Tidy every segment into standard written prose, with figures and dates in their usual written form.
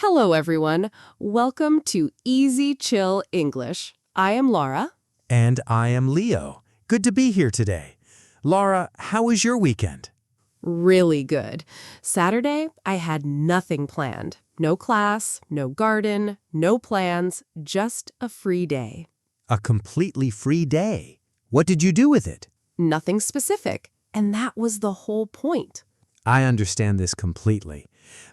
Hello, everyone. Welcome to Easy Chill English. I am Lara. And I am Leo. Good to be here today. Lara, how was your weekend? Really good. Saturday, I had nothing planned. No class, no garden, no plans, just a free day. A completely free day. What did you do with it? Nothing specific. And that was the whole point. I understand this completely.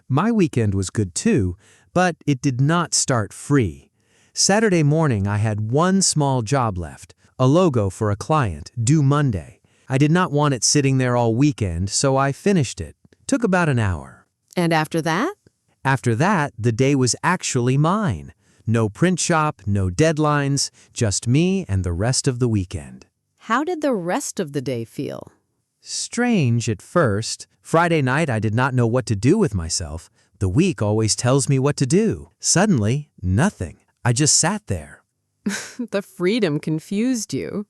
My weekend was good too, but it did not start free. Saturday morning, I had one small job left, a logo for a client, due Monday. I did not want it sitting there all weekend, so I finished it. Took about an hour. And after that? After that, the day was actually mine. No print shop, no deadlines, just me and the rest of the weekend. How did the rest of the day feel? Strange at first. Friday night, I did not know what to do with myself. The week always tells me what to do. Suddenly, nothing. I just sat there. The freedom confused you.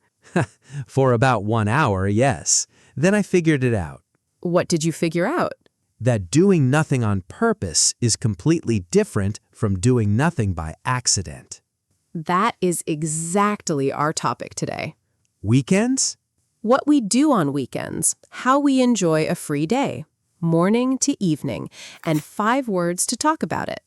For about 1 hour, yes. Then I figured it out. What did you figure out? That doing nothing on purpose is completely different from doing nothing by accident. That is exactly our topic today. Weekends? What we do on weekends, how we enjoy a free day, morning to evening, and 5 words to talk about it.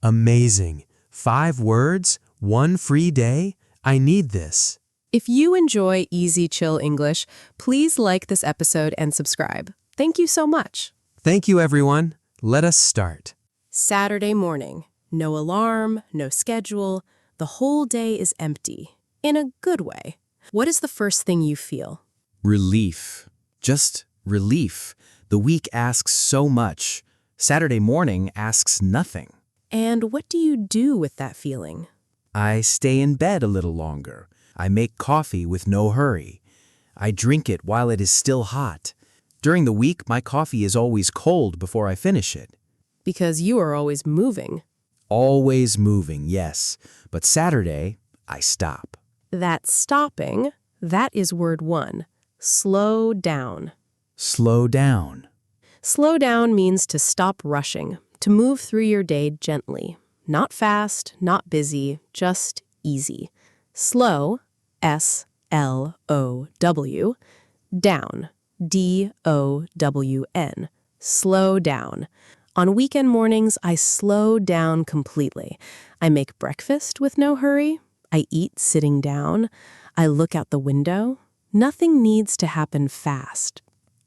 Amazing. 5 words? 1 free day? I need this. If you enjoy Easy Chill English, please like this episode and subscribe. Thank you so much. Thank you, everyone. Let us start. Saturday morning. No alarm, no schedule. The whole day is empty. In a good way. What is the first thing you feel? Relief. Just relief. The week asks so much. Saturday morning asks nothing. And what do you do with that feeling? I stay in bed a little longer. I make coffee with no hurry. I drink it while it is still hot. During the week, my coffee is always cold before I finish it. Because you are always moving. Always moving, yes. But Saturday, I stop. That stopping, that is word 1. Slow down. Slow down. Slow down means to stop rushing, to move through your day gently. Not fast, not busy, just easy. Slow, S-L-O-W, down, D-O-W-N, slow down. On weekend mornings, I slow down completely. I make breakfast with no hurry. I eat sitting down. I look out the window. Nothing needs to happen fast.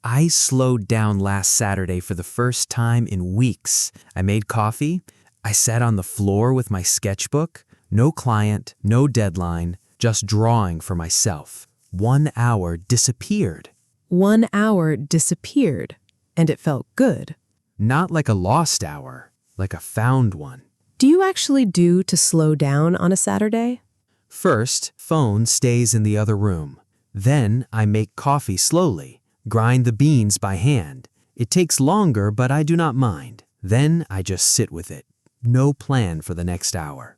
I slowed down last Saturday for the first time in weeks. I made coffee. I sat on the floor with my sketchbook. No client, no deadline, just drawing for myself. 1 hour disappeared. 1 hour disappeared, and it felt good. Not like a lost hour, like a found one. Do you actually do to slow down on a Saturday? First, phone stays in the other room. Then I make coffee slowly, grind the beans by hand. It takes longer, but I do not mind. Then I just sit with it. No plan for the next hour.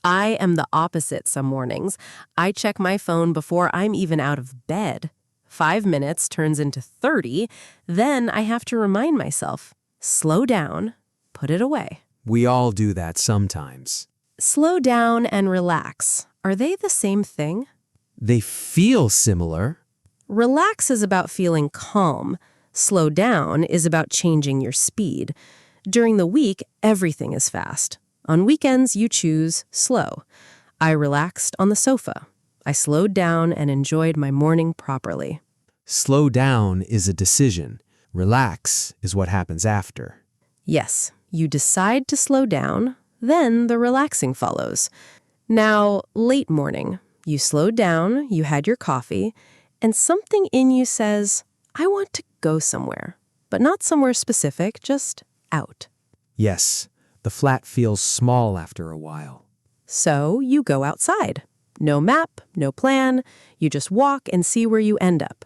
I am the opposite some mornings. I check my phone before I'm even out of bed. 5 minutes turns into 30. Then I have to remind myself, slow down, put it away. We all do that sometimes. Slow down and relax. Are they the same thing? They feel similar. Relax is about feeling calm. Slow down is about changing your speed. During the week, everything is fast. On weekends, you choose slow. I relaxed on the sofa. I slowed down and enjoyed my morning properly. Slow down is a decision. Relax is what happens after. Yes, you decide to slow down, then the relaxing follows. Now, late morning, you slowed down, you had your coffee, and something in you says, I want to go somewhere, but not somewhere specific, just out. Yes, the flat feels small after a while. So you go outside. No map, no plan. You just walk and see where you end up.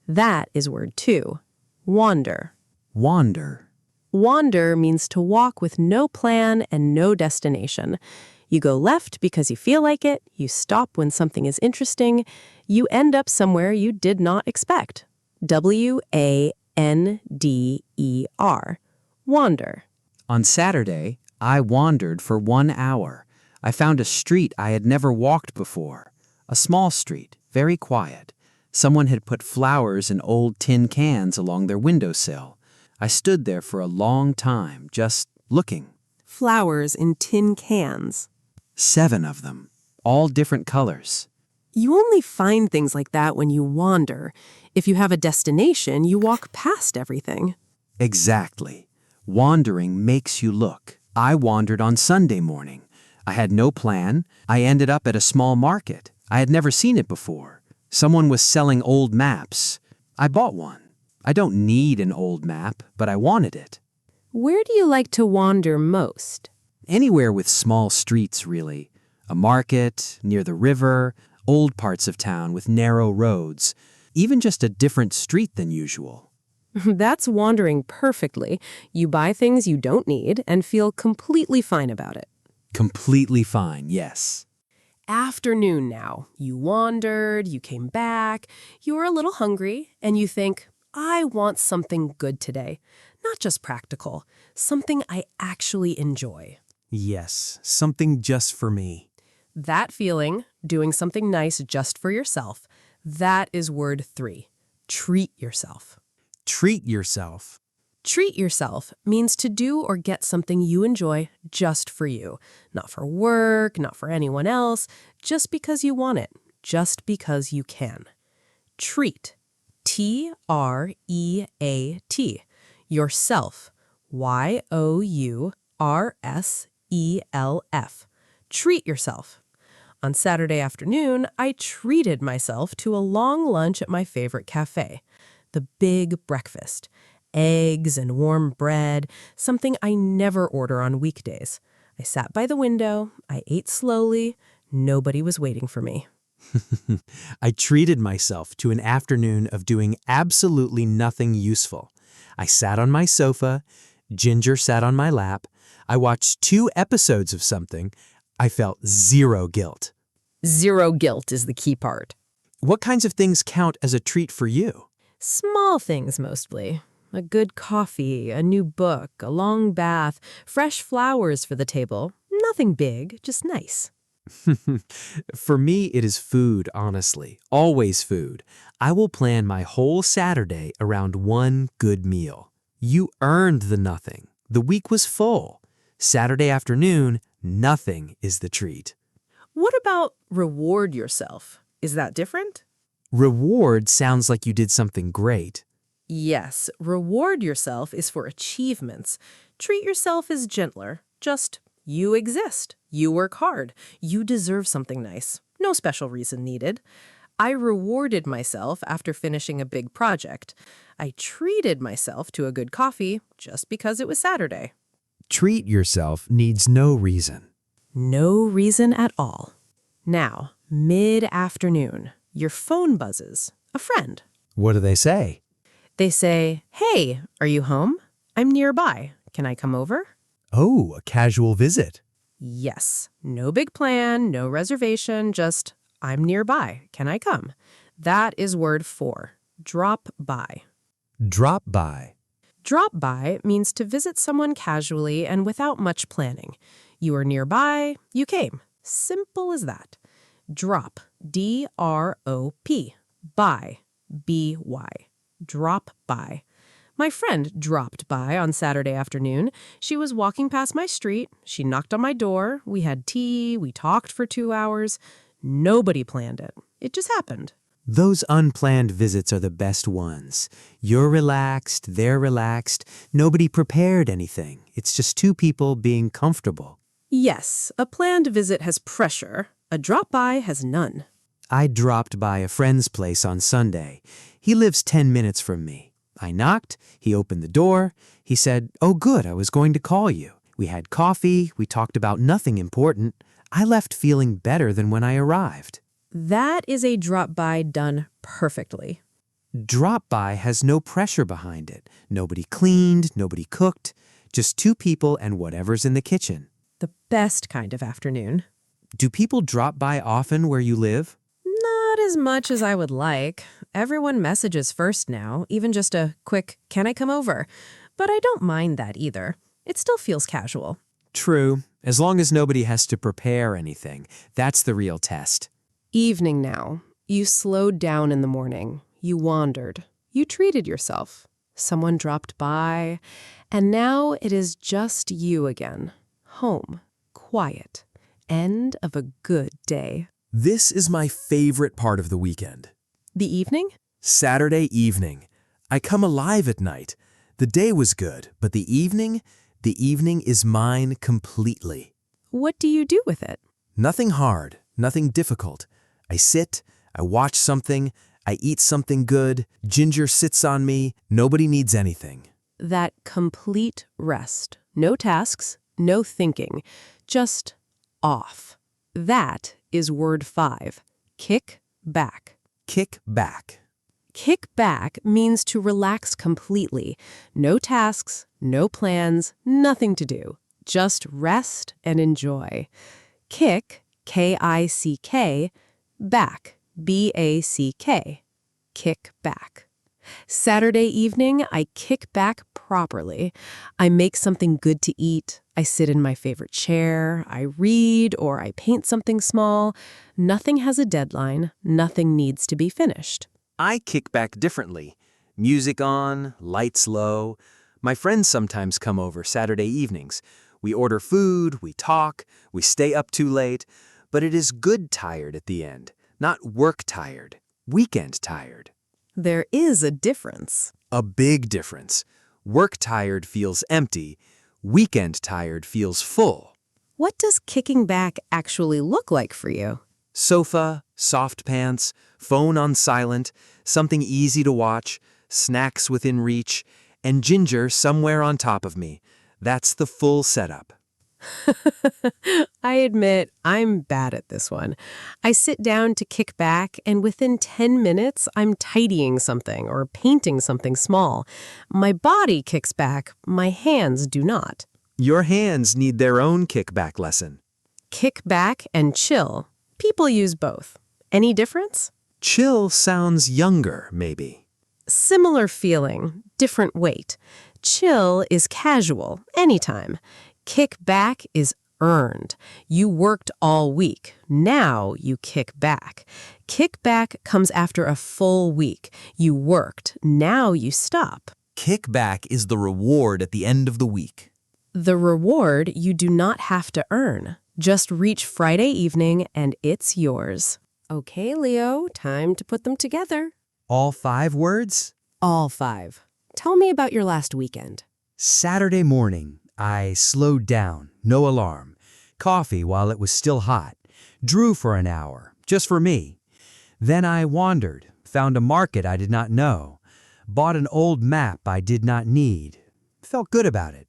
That is word 2. Wander. Wander. Wander means to walk with no plan and no destination. You go left because you feel like it. You stop when something is interesting. You end up somewhere you did not expect. W-A-N-D-E-R. Wander. On Saturday, I wandered for 1 hour. I found a street I had never walked before. A small street, very quiet. Someone had put flowers in old tin cans along their windowsill. I stood there for a long time, just looking. Flowers in tin cans. 7 of them, all different colors. You only find things like that when you wander. If you have a destination, you walk past everything. Exactly. Wandering makes you look. I wandered on Sunday morning. I had no plan. I ended up at a small market. I had never seen it before. Someone was selling old maps. I bought one. I don't need an old map, but I wanted it. Where do you like to wander most? Anywhere with small streets, really. A market, near the river, old parts of town with narrow roads, even just a different street than usual. That's wandering perfectly. You buy things you don't need and feel completely fine about it. Completely fine, yes. Afternoon now. You wandered, you came back, you were a little hungry, and you think, I want something good today. Not just practical, something I actually enjoy. Yes, something just for me. That feeling, doing something nice just for yourself, that is word 3. Treat yourself. Treat yourself. Treat yourself means to do or get something you enjoy just for you. Not for work, not for anyone else, just because you want it, just because you can. Treat. T-R-E-A-T. Yourself. Y-O-U-R-S-E-L-F. Treat yourself. On Saturday afternoon, I treated myself to a long lunch at my favorite cafe. The big breakfast. Eggs and warm bread, something I never order on weekdays. I sat by the window, I ate slowly, nobody was waiting for me. I treated myself to an afternoon of doing absolutely nothing useful. I sat on my sofa, Ginger sat on my lap, I watched 2 episodes of something. I felt zero guilt. Zero guilt is the key part. What kinds of things count as a treat for you? Small things mostly. A good coffee, a new book, a long bath, fresh flowers for the table. Nothing big, just nice. For me, it is food, honestly. Always food. I will plan my whole Saturday around one good meal. You earned the nothing. The week was full. Saturday afternoon, nothing is the treat. What about reward yourself? Is that different? Reward sounds like you did something great. Yes, reward yourself is for achievements. Treat yourself as gentler. Just, you exist. You work hard. You deserve something nice. No special reason needed. I rewarded myself after finishing a big project. I treated myself to a good coffee just because it was Saturday. Treat yourself needs no reason. No reason at all. Now, mid-afternoon, your phone buzzes. A friend. What do they say? They say, hey, are you home? I'm nearby. Can I come over? Oh, a casual visit. Yes. No big plan, no reservation, just, I'm nearby. Can I come? That is word 4. Drop by. Drop by. Drop by means to visit someone casually and without much planning. You are nearby, you came. Simple as that. Drop. D-R-O-P. By. B-Y. Drop by. My friend dropped by on Saturday afternoon. She was walking past my street. She knocked on my door. We had tea. We talked for 2 hours. Nobody planned it. It just happened. Those unplanned visits are the best ones. You're relaxed, they're relaxed. Nobody prepared anything. It's just 2 people being comfortable. Yes, a planned visit has pressure. A drop-by has none. I dropped by a friend's place on Sunday. He lives 10 minutes from me. I knocked, he opened the door. He said, oh good, I was going to call you. We had coffee, we talked about nothing important. I left feeling better than when I arrived. That is a drop-by done perfectly. Drop-by has no pressure behind it. Nobody cleaned, nobody cooked. Just 2 people and whatever's in the kitchen. The best kind of afternoon. Do people drop by often where you live? Not as much as I would like. Everyone messages first now, even just a quick, can I come over? But I don't mind that either. It still feels casual. True, as long as nobody has to prepare anything. That's the real test. Evening now. You slowed down in the morning. You wandered. You treated yourself. Someone dropped by. And now it is just you again. Home. Quiet. End of a good day. This is my favorite part of the weekend. The evening? Saturday evening. I come alive at night. The day was good, but the evening is mine completely. What do you do with it? Nothing hard, nothing difficult. I sit, I watch something, I eat something good, Ginger sits on me, nobody needs anything. That complete rest. No tasks, no thinking. Just off. That is word 5. Kick back. Kick back. Kick back means to relax completely. No tasks, no plans, nothing to do. Just rest and enjoy. Kick, K-I-C-K, back, B-A-C-K. Kick back. Saturday evening, I kick back properly. I make something good to eat. I sit in my favorite chair. I read or I paint something small. Nothing has a deadline. Nothing needs to be finished. I kick back differently. Music on, lights low. My friends sometimes come over Saturday evenings. We order food, we talk, we stay up too late. But it is good tired at the end, not work tired, weekend tired. There is a difference. A big difference. Work tired feels empty. Weekend tired feels full. What does kicking back actually look like for you? Sofa, soft pants, phone on silent, something easy to watch, snacks within reach, and Ginger somewhere on top of me. That's the full setup. I admit I'm bad at this one. I sit down to kick back, and within 10 minutes, I'm tidying something or painting something small. My body kicks back, my hands do not. Your hands need their own kickback lesson. Kick back and chill. People use both. Any difference? Chill sounds younger, maybe. Similar feeling, different weight. Chill is casual, anytime. Kick back is earned. You worked all week. Now you kick back. Kick back comes after a full week. You worked. Now you stop. Kickback is the reward at the end of the week. The reward you do not have to earn. Just reach Friday evening and it's yours. Okay, Leo, time to put them together. All 5 words? All 5. Tell me about your last weekend. Saturday morning, I slowed down, no alarm. Coffee while it was still hot. Drew for an hour, just for me. Then I wandered, found a market I did not know. Bought an old map I did not need. Felt good about it.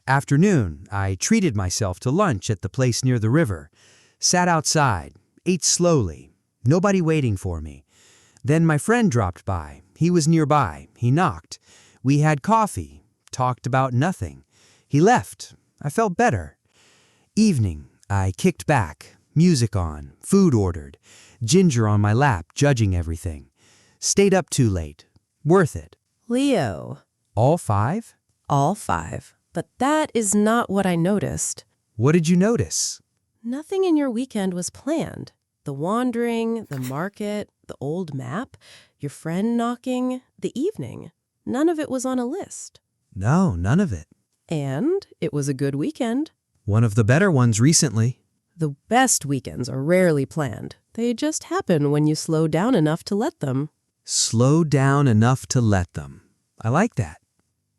Afternoon, I treated myself to lunch at the place near the river. Sat outside, ate slowly, nobody waiting for me. Then my friend dropped by. He was nearby. He knocked. We had coffee, talked about nothing. He left. I felt better. Evening, I kicked back, music on, food ordered, Ginger on my lap judging everything. Stayed up too late. Worth it. Leo. All 5? All 5. But that is not what I noticed. What did you notice? Nothing in your weekend was planned. The wandering, the market, the old map, your friend knocking, the evening. None of it was on a list. No, none of it. And it was a good weekend. One of the better ones recently. The best weekends are rarely planned. They just happen when you slow down enough to let them. Slow down enough to let them. I like that.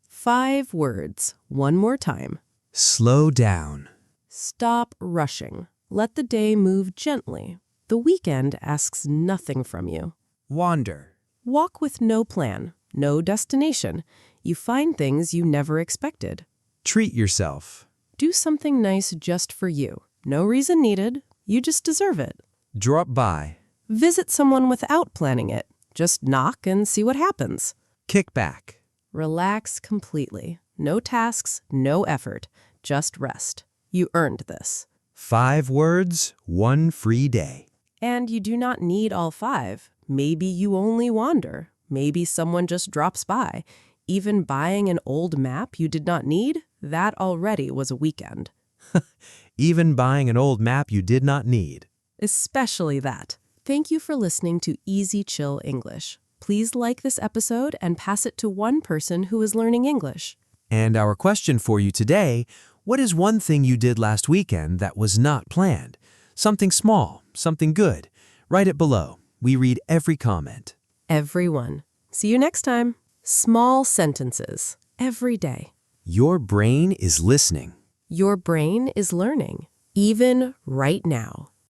5 words. One more time. Slow down. Stop rushing. Let the day move gently. The weekend asks nothing from you. Wander. Walk with no plan, no destination. You find things you never expected. Treat yourself. Do something nice just for you. No reason needed. You just deserve it. Drop by. Visit someone without planning it. Just knock and see what happens. Kick back. Relax completely. No tasks, no effort. Just rest. You earned this. 5 words, 1 free day. And you do not need all 5. Maybe you only wander. Maybe someone just drops by. Even buying an old map you did not need, that already was a weekend. Even buying an old map you did not need. Especially that. Thank you for listening to Easy Chill English. Please like this episode and pass it to one person who is learning English. And our question for you today, what is one thing you did last weekend that was not planned? Something small, something good. Write it below. We read every comment. Everyone. See you next time. Small sentences. Every day. Your brain is listening. Your brain is learning. Even right now.